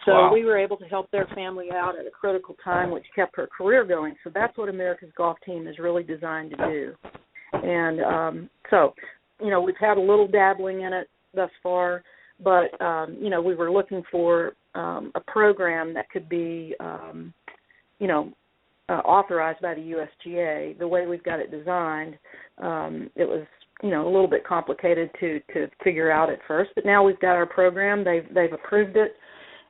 So we were able to help their family out at a critical time, which kept her career going. So that's what America's Golf Team is really designed to do. And so, we've had a little dabbling in it thus far, but, we were looking for a program that could be, authorized by the USGA. The way we've got it designed, it was a little bit complicated to figure out at first. But now we've got our program. They've approved it,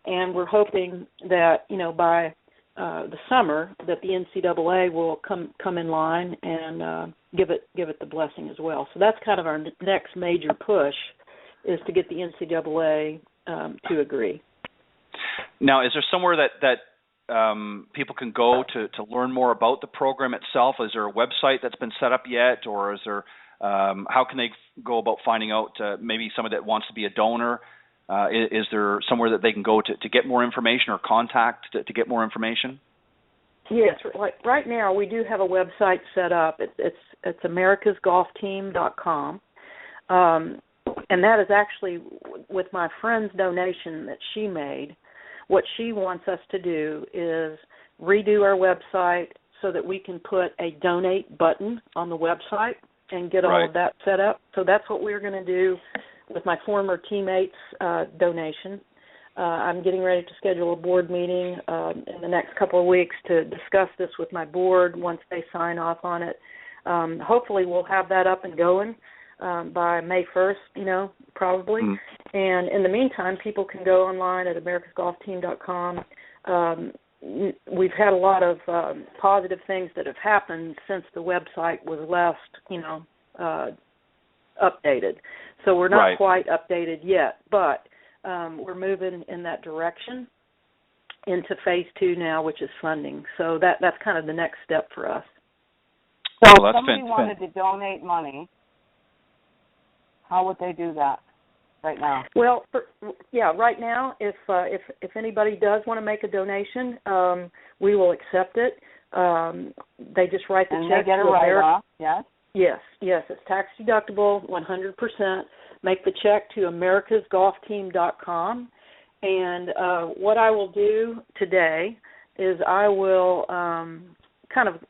and we're hoping that by the summer that the NCAA will come in line and give it the blessing as well. So that's kind of our next major push, is to get the NCAA to agree. Now, is there somewhere that people can go to learn more about the program itself? Is there a website that's been set up yet, or is there how can they go about finding out maybe somebody that wants to be a donor? Is there somewhere that they can go to get more information or contact to get more information? Yes, right now we do have a website set up. It's americasgolfteam.com, and that is actually with my friend's donation that she made. What she wants us to do is redo our website so that we can put a donate button on the website and get all of that set up. So that's what we're going to do with my former teammates' donation. I'm getting ready to schedule a board meeting in the next couple of weeks to discuss this with my board once they sign off on it. Hopefully we'll have that up and going by May 1st, probably. Mm. And in the meantime, people can go online at americasgolfteam.com. We've had a lot of positive things that have happened since the website was last, updated. So we're not quite updated yet, but we're moving in that direction into phase 2 now, which is funding. So that's kind of the next step for us. So if somebody wanted to donate money, how would they do that right now? Well, right now, if anybody does want to make a donation, we will accept it. They just write the check. And they get a write-off, yes? Yes, it's tax deductible, 100%. Make the check to americasgolfteam.com. And what I will do today is I will kind of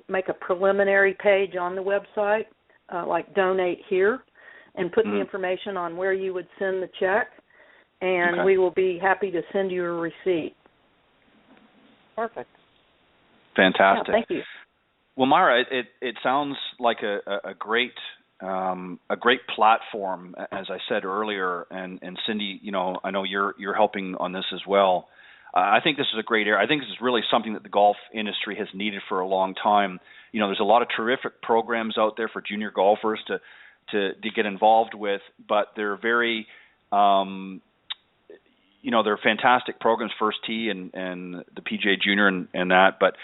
make a preliminary page on the website, like donate here, and put the information on where you would send the check, and we will be happy to send you a receipt. Perfect. Fantastic. Yeah, thank you. Well, Myra, it sounds like a great platform, as I said earlier, and Cindy, I know you're helping on this as well. I think this is a great area. I think this is really something that the golf industry has needed for a long time. There's a lot of terrific programs out there for junior golfers to get involved with, but they're very, they're fantastic programs, First Tee and the PGA Junior and that, but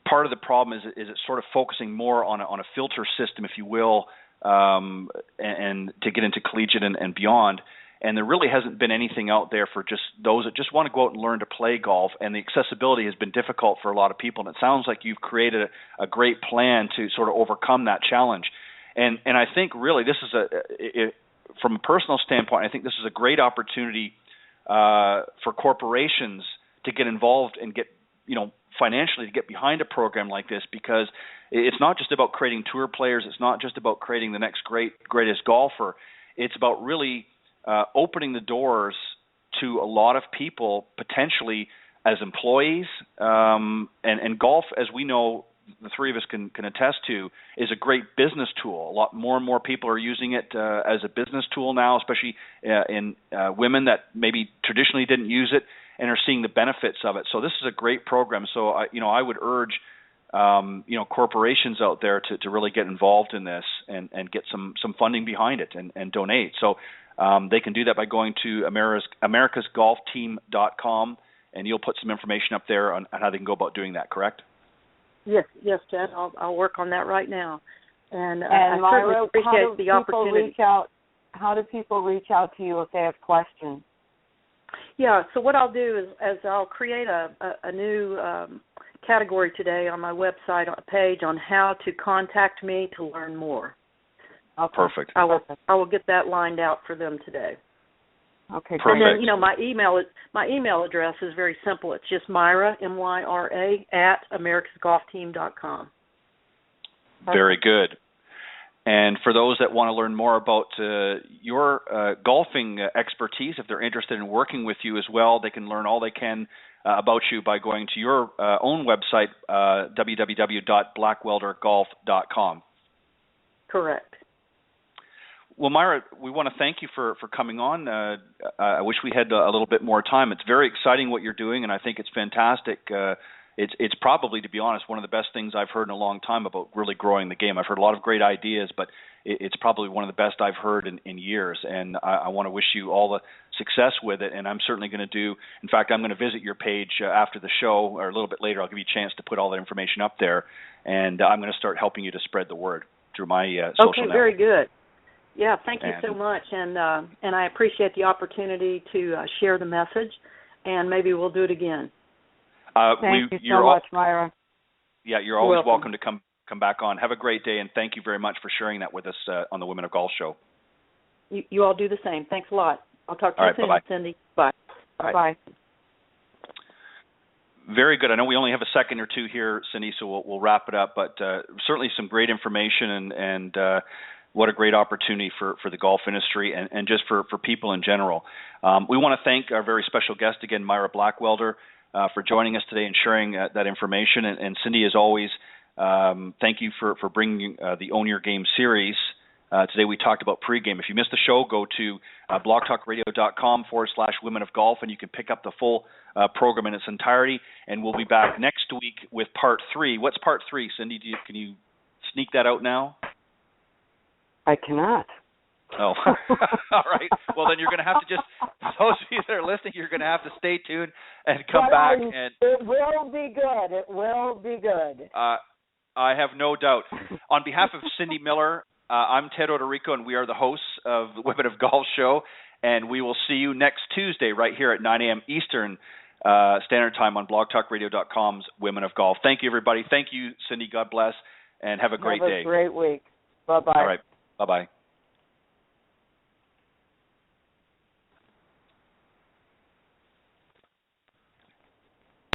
part of the problem is it's sort of focusing more on a filter system, if you will, and to get into collegiate and beyond. And there really hasn't been anything out there for just those that just want to go out and learn to play golf. And the accessibility has been difficult for a lot of people. And it sounds like you've created a great plan to sort of overcome that challenge. And I think really this is from a personal standpoint, I think this is a great opportunity for corporations to get involved and get, financially to get behind a program like this, because it's not just about creating tour players. It's not just about creating the next greatest golfer. It's about really opening the doors to a lot of people potentially as employees. And golf, as we know, the three of us can attest to, is a great business tool. A lot more and more people are using it as a business tool now, especially in women that maybe traditionally didn't use it and are seeing the benefits of it. So this is a great program. So I would urge corporations out there to really get involved in this and get some funding behind it and donate. So they can do that by going to americasgolfteam.com, and you'll put some information up there on how they can go about doing that, correct? Yes, Jen. I'll work on that right now. And I certainly appreciate the opportunity. How do people reach out to you if they have questions? Yeah, so what I'll do is I'll create a new category today on my website page on how to contact me to learn more. Okay. Perfect. I will get that lined out for them today. Okay. Perfect. And then my email address is very simple. It's just Myra, MYRA @americasgolfteam.com. Very good. And for those that want to learn more about your golfing expertise, if they're interested in working with you as well, they can learn all they can about you by going to your own website, www.blackweldergolf.com. Correct. Well, Myra, we want to thank you for coming on. I wish we had a little bit more time. It's very exciting what you're doing, and I think it's fantastic. It's probably, to be honest, one of the best things I've heard in a long time about really growing the game. I've heard a lot of great ideas, but it's probably one of the best I've heard in years, and I want to wish you all the success with it, and I'm certainly going to do, in fact, I'm going to visit your page after the show, or a little bit later. I'll give you a chance to put all that information up there, and I'm going to start helping you to spread the word through my social network. Okay, very good. Yeah, thank you so much, and I appreciate the opportunity to share the message, and maybe we'll do it again. Thank you so much, Myra. Yeah, you're always welcome to come back on. Have a great day, and thank you very much for sharing that with us on the Women of Golf show. You all do the same. Thanks a lot. I'll talk to you soon, bye-bye. Cindy. Bye. All right. Bye. Very good. I know we only have a second or two here, Cindy, so we'll wrap it up, but certainly some great information and what a great opportunity for the golf industry and just for people in general. We want to thank our very special guest again, Myra Blackwelder, for joining us today and sharing that information. And Cindy, as always, thank you for bringing the Own Your Game series. Today we talked about pregame. If you missed the show, go to blogtalkradio.com/Women of Golf, and you can pick up the full program in its entirety. And we'll be back next week with part 3. What's part 3, Cindy? Can you sneak that out now? I cannot. Oh, all right. Well, then you're going to have to just, those of you that are listening, you're going to have to stay tuned and come back. And it will be good. It will be good. I have no doubt. On behalf of Cindy Miller, I'm Ted Odorico, and we are the hosts of the Women of Golf show. And we will see you next Tuesday right here at 9 a.m. Eastern Standard Time on blogtalkradio.com's Women of Golf. Thank you, everybody. Thank you, Cindy. God bless, and have a great day. Have a great week. Bye-bye. All right. Bye-bye.